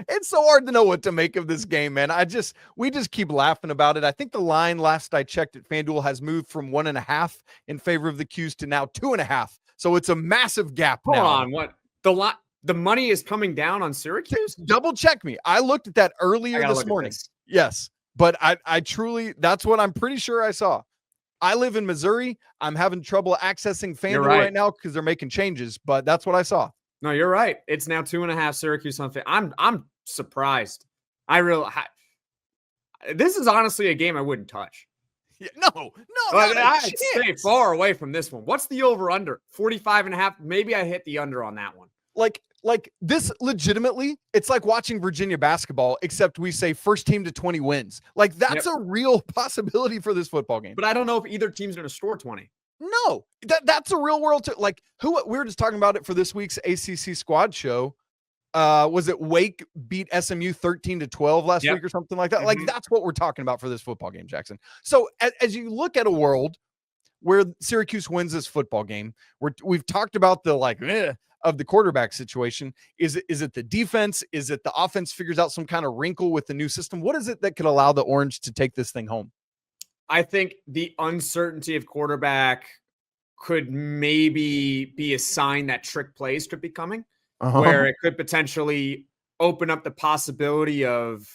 It's so hard to know what to make of this game, man. We just keep laughing about it. I think the line last I checked at FanDuel has moved from 1.5 in favor of the Qs to now 2.5. So it's a massive gap now. Hold on, what the money is coming down on Syracuse? Double check me. I looked at that earlier this morning. Yes, but I truly, that's what I'm pretty sure I saw. I live in Missouri. I'm having trouble accessing FanDuel right now because they're making changes, but that's what I saw. No, you're right. It's now 2.5 Syracuse on FanDuel. I'm surprised. This is honestly a game I wouldn't touch. Yeah, no. I'd stay far away from this one. What's the over-under? 45.5. Maybe I hit the under on that one. Like this legitimately, it's like watching Virginia basketball, except we say first team to 20 wins. Like that's a real possibility for this football game. But I don't know if either team's going to score 20. No, that's a real world. Like we were just talking about it for this week's ACC squad show. Was it Wake beat SMU 13-12 last week or something like that? Mm-hmm. Like that's what we're talking about for this football game, Jackson. So as you look at a world where Syracuse wins this football game, we've talked about the of the quarterback situation. Is it the defense? Is it the offense figures out some kind of wrinkle with the new system? What is it that could allow the Orange to take this thing home? I think the uncertainty of quarterback could maybe be a sign that trick plays could be coming, where it could potentially open up the possibility of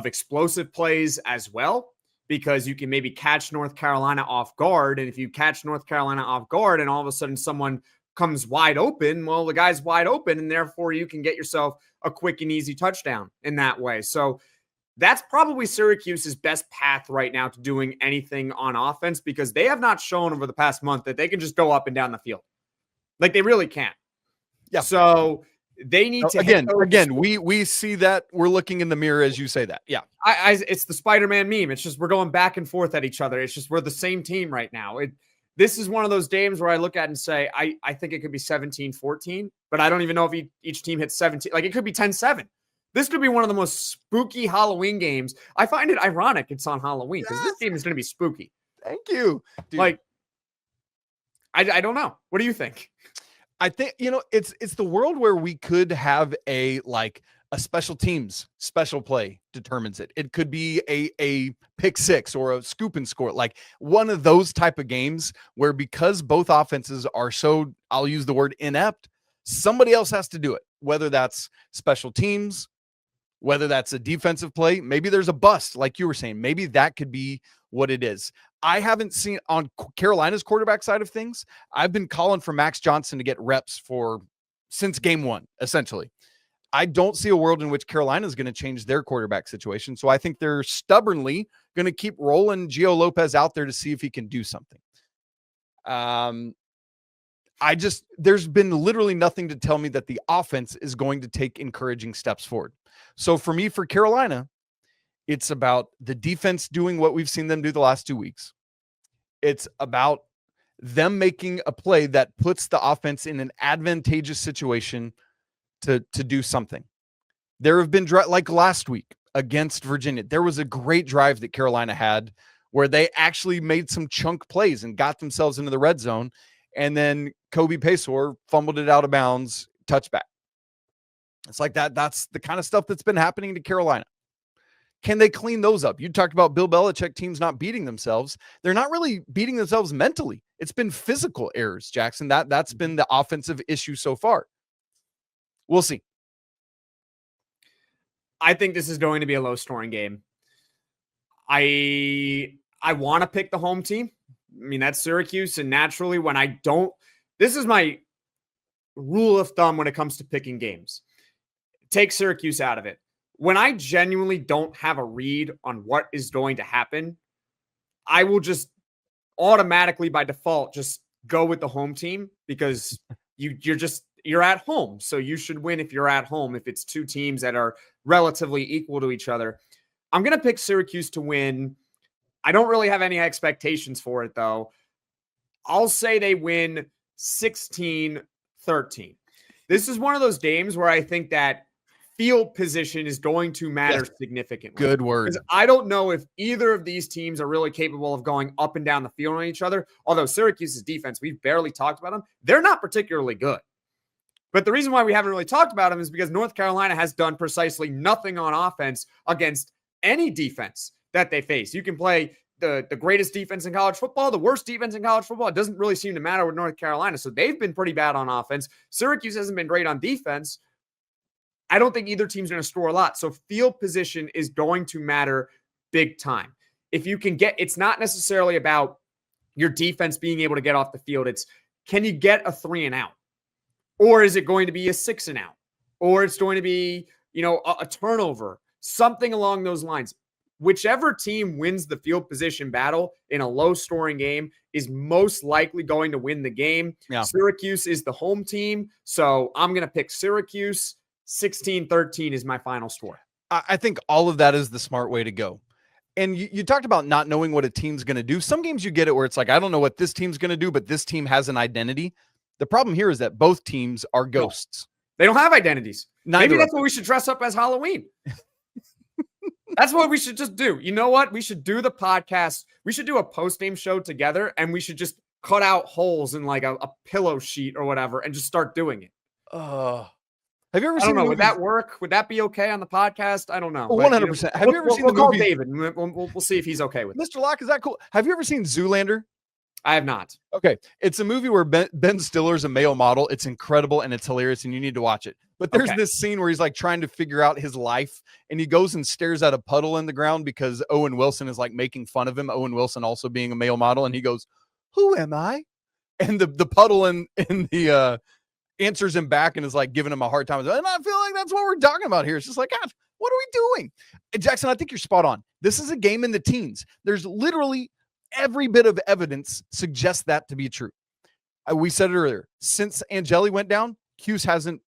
explosive plays as well, because you can maybe catch North Carolina off guard. And if you catch North Carolina off guard and all of a sudden someone comes wide open, well, the guy's wide open, and therefore you can get yourself a quick and easy touchdown in that way. So that's probably Syracuse's best path right now to doing anything on offense, because they have not shown over the past month that they can just go up and down the field. Like they really can't. Yeah. So they need to again. We see that. We're looking in the mirror as you say that. Yeah. It's the Spider-Man meme. It's just we're going back and forth at each other. It's just we're the same team right now. This is one of those games where I look at and say, I think it could be 17-14, but I don't even know if each team hits 17. Like it could be 10-7. This could be one of the most spooky Halloween games. I find it ironic it's on Halloween because this game is going to be spooky. Thank you. Dude. Like, I don't know. What do you think? I think, it's the world where we could have a special teams special play determines it. It could be a pick six or a scoop and score, like one of those type of games where, because both offenses are so, I'll use the word inept, somebody else has to do it, whether that's special teams, whether that's a defensive play. Maybe there's a bust, like you were saying. Maybe that could be what it is. I haven't seen on Carolina's quarterback side of things. I've been calling for Max Johnson to get reps since game one, essentially. I don't see a world in which Carolina is going to change their quarterback situation. So I think they're stubbornly going to keep rolling Gio Lopez out there to see if he can do something. There's been literally nothing to tell me that the offense is going to take encouraging steps forward. So for me, for Carolina, it's about the defense doing what we've seen them do the last 2 weeks. It's about them making a play that puts the offense in an advantageous situation to do something. There have been like last week against Virginia, there was a great drive that Carolina had where they actually made some chunk plays and got themselves into the red zone. And then Kobe Paysour fumbled it out of bounds, touchback. It's like that. That's the kind of stuff that's been happening to Carolina. Can they clean those up? You talked about Bill Belichick teams not beating themselves. They're not really beating themselves mentally. It's been physical errors, Jackson. That's been the offensive issue so far. We'll see. I think this is going to be a low-scoring game. I want to pick the home team. I mean, that's Syracuse, and naturally when I don't, this is my rule of thumb when it comes to picking games. Take Syracuse out of it. When I genuinely don't have a read on what is going to happen, I will just automatically by default just go with the home team, because you're at home. So you should win if you're at home, if it's two teams that are relatively equal to each other. I'm going to pick Syracuse to win. I don't really have any expectations for it, though. I'll say they win 16-13. This is one of those games where I think that field position is going to matter significantly. Good word. Because I don't know if either of these teams are really capable of going up and down the field on each other. Although Syracuse's defense, we've barely talked about them. They're not particularly good. But the reason why we haven't really talked about him is because North Carolina has done precisely nothing on offense against any defense that they face. You can play the greatest defense in college football, the worst defense in college football. It doesn't really seem to matter with North Carolina. So they've been pretty bad on offense. Syracuse hasn't been great on defense. I don't think either team's going to score a lot. So field position is going to matter big time. If you can get, it's not necessarily about your defense being able to get off the field. It's, can you get a 3 and out? Or is it going to be a 6 and out? Or it's going to be, a turnover, something along those lines. Whichever team wins the field position battle in a low-scoring game is most likely going to win the game. Yeah. Syracuse is the home team, so I'm going to pick Syracuse. 16-13 is my final score. I think all of that is the smart way to go. And you talked about not knowing what a team's going to do. Some games you get it where it's like, I don't know what this team's going to do, but this team has an identity. The problem here is that both teams are ghosts. They don't have identities. Neither Maybe that's what we should dress up as Halloween. That's what we should just do. You know what? We should do the podcast. We should do a post-game show together, and we should just cut out holes in like a pillow sheet or whatever and just start doing it. Have you ever I seen don't know. the Would that work? Would that be okay on the podcast? I don't know. 100%. Have you ever seen the call movie? David. We'll see if he's okay with it. Mr. Locke, is that cool? Have you ever seen Zoolander? I have not. Okay. It's a movie where Ben Stiller's a male model. It's incredible and it's hilarious and you need to watch it. But there's this scene where he's like trying to figure out his life and he goes and stares at a puddle in the ground because Owen Wilson is like making fun of him. Owen Wilson also being a male model. And he goes, "Who am I?" And the puddle in the answers him back and is like giving him a hard time. And I feel like that's what we're talking about here. It's just like, God, what are we doing? And Jackson, I think you're spot on. This is a game in the teens. There's literally every bit of evidence suggests that to be true. We said it earlier. Since Angeli went down, Hughes hasn't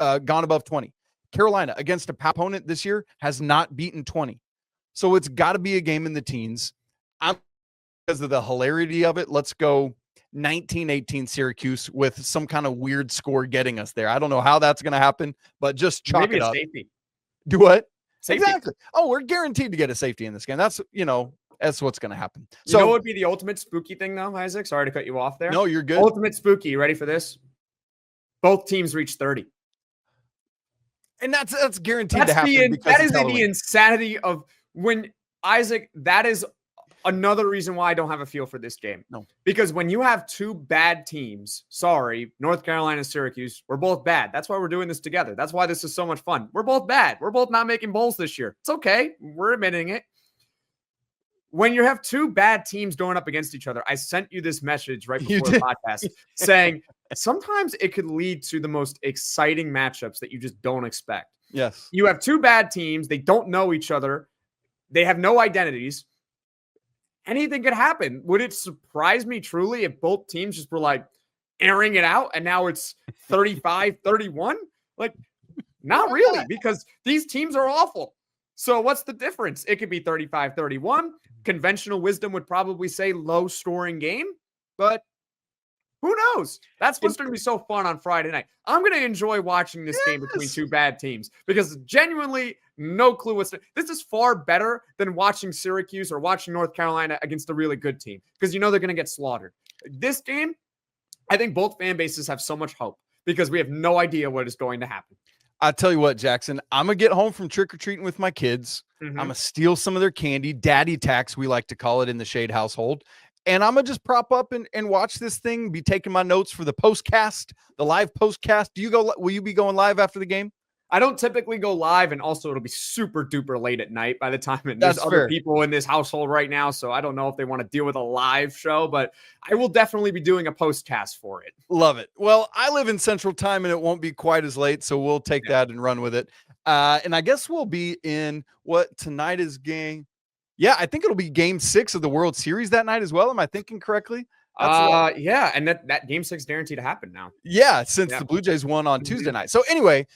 gone above 20. Carolina against a opponent this year has not beaten 20. So it's got to be a game in the teens. Because of the hilarity of it, let's go 19-18 Syracuse with some kind of weird score getting us there. I don't know how that's going to happen, but just chalk Maybe it up. Safety. Do what? Safety. Exactly. Oh, we're guaranteed to get a safety in this game. That's what's going to happen. So, what would be the ultimate spooky thing, though, Isaac? Sorry to cut you off there. No, you're good. Ultimate spooky. You ready for this? Both teams reach 30. And that's guaranteed to happen. That is the insanity of when, Isaac, that is another reason why I don't have a feel for this game. No. Because when you have two bad teams, sorry, North Carolina, Syracuse, we're both bad. That's why we're doing this together. That's why this is so much fun. We're both bad. We're both not making bowls this year. It's okay. We're admitting it. When you have two bad teams going up against each other, I sent you this message right before the podcast saying sometimes it could lead to the most exciting matchups that you just don't expect. Yes. You have two bad teams. They don't know each other. They have no identities. Anything could happen. Would it surprise me truly if both teams just were like airing it out and now it's 35-31? Like, not really, because these teams are awful. So what's the difference? It could be 35-31. Conventional wisdom would probably say low scoring game, but who knows? That's what's going to be so fun on Friday night. I'm going to enjoy watching this game between two bad teams because genuinely no clue this is far better than watching Syracuse or watching North Carolina against a really good team because they're going to get slaughtered. This game, I think both fan bases have so much hope because we have no idea what is going to happen. I'll tell you what, Jackson, I'm going to get home from trick-or-treating with my kids. I'm going to steal some of their candy, daddy tax, we like to call it in the Shade household. And I'm going to just prop up and watch this thing, be taking my notes for the postcast, the live postcast. Will you be going live after the game? I don't typically go live, and also it'll be super duper late at night by the time. And there's other people in this household right now, so I don't know if they want to deal with a live show, but I will definitely be doing a postcast for it. Love it. Well, I live in Central Time, and it won't be quite as late, so we'll take that and run with it. And I guess we'll be in what tonight is game. Yeah, I think it'll be game 6 of the World Series that night as well. Am I thinking correctly? Yeah, and that game 6 guaranteed to happen now. Yeah, since the Blue Jays won on Tuesday night. So anyway,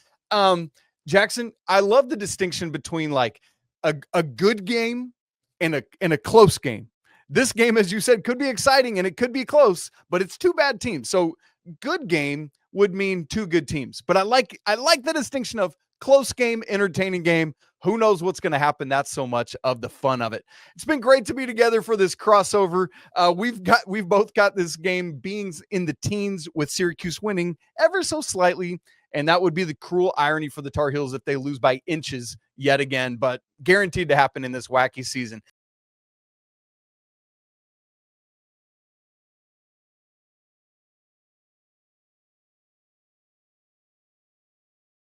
Jackson, I love the distinction between like a good game and a close game. This game, as you said, could be exciting and it could be close, but it's two bad teams. So good game would mean two good teams. But I like the distinction of close game, entertaining game. Who knows what's going to happen? That's so much of the fun of it. It's been great to be together for this crossover. We've both got this game being in the teens with Syracuse winning ever so slightly. And that would be the cruel irony for the Tar Heels if they lose by inches yet again, but guaranteed to happen in this wacky season.